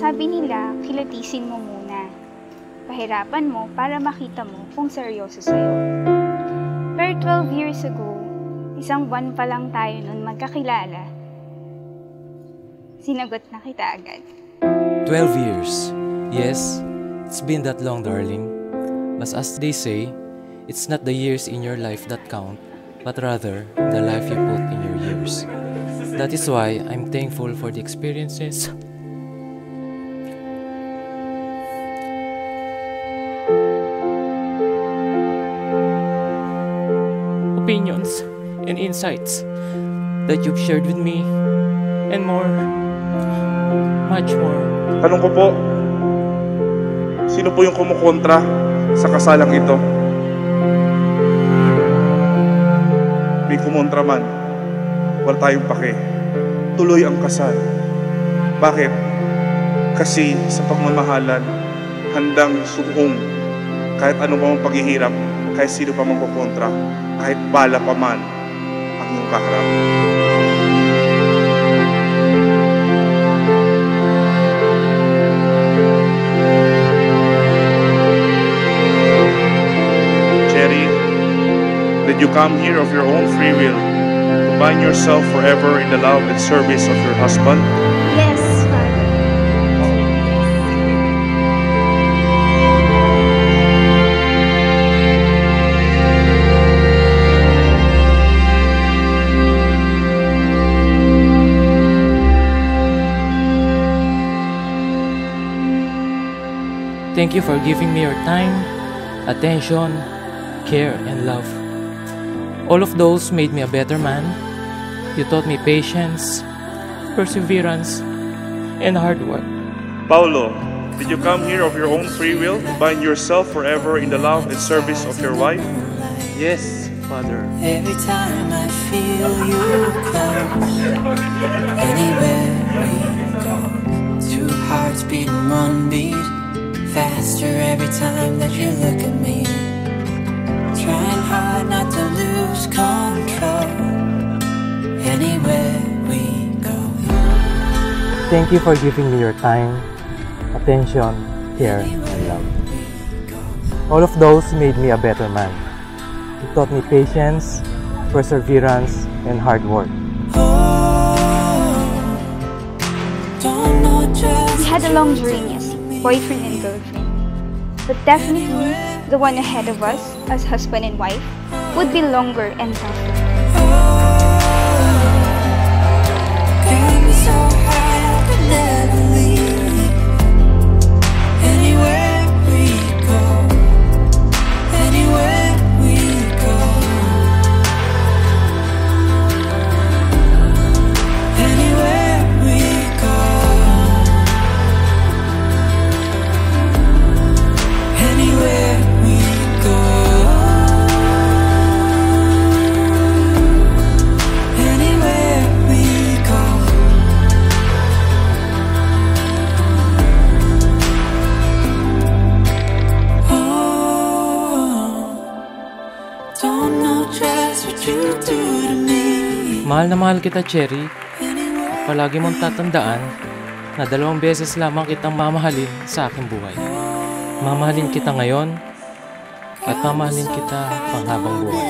Sabi nila, kilatisin mo muna. Pahirapan mo para makita mo kung seryoso sa'yo. Pero 12 years ago, isang buwan pa lang tayo nun magkakilala. Sinagot na kita agad. 12 years. Yes, it's been that long, darling. But as they say, it's not the years in your life that count, but rather the life you put in your years. That is why I'm thankful for the experiences, opinions, and insights that you've shared with me, and more, much more. Tanong ko po, sino po yung kumukontra sa kasalang ito? May kumontra man, wala tayong pake. Tuloy ang kasal. Bakit? Kasi sa pagmamahalan, handang suong kahit ano pa mang paghihirap, kahit sino pa mang kukontra, kahit bala pa man ang iyong kaharap. Cherry, did you come here of your own free will to bind yourself forever in the love and service of your husband? Yes, Father. Thank you for giving me your time, attention, care, and love. All of those made me a better man. You taught me patience, perseverance, and hard work. Paulo, did you come here of your own free will to bind yourself forever in the love and service of your wife? Yes, Father. Every time I feel you close, anywhere we go, two hearts beating one beat, faster every time that you look at me. Trying hard not to lose control, anywhere we go. Thank you for giving me your time, attention, care, and love. All of those made me a better man. You taught me patience, perseverance, and hard work. We had a long journey as boyfriend and girlfriend. But definitely, the one ahead of us, as husband and wife, would be longer and tougher. Mahal na mahal kita, Cherry. Palagi mong tatandaan na 2 beses lamang kitang mamahalin sa aking buhay. Mamahalin kita ngayon at mamahalin kita panghabang buhay.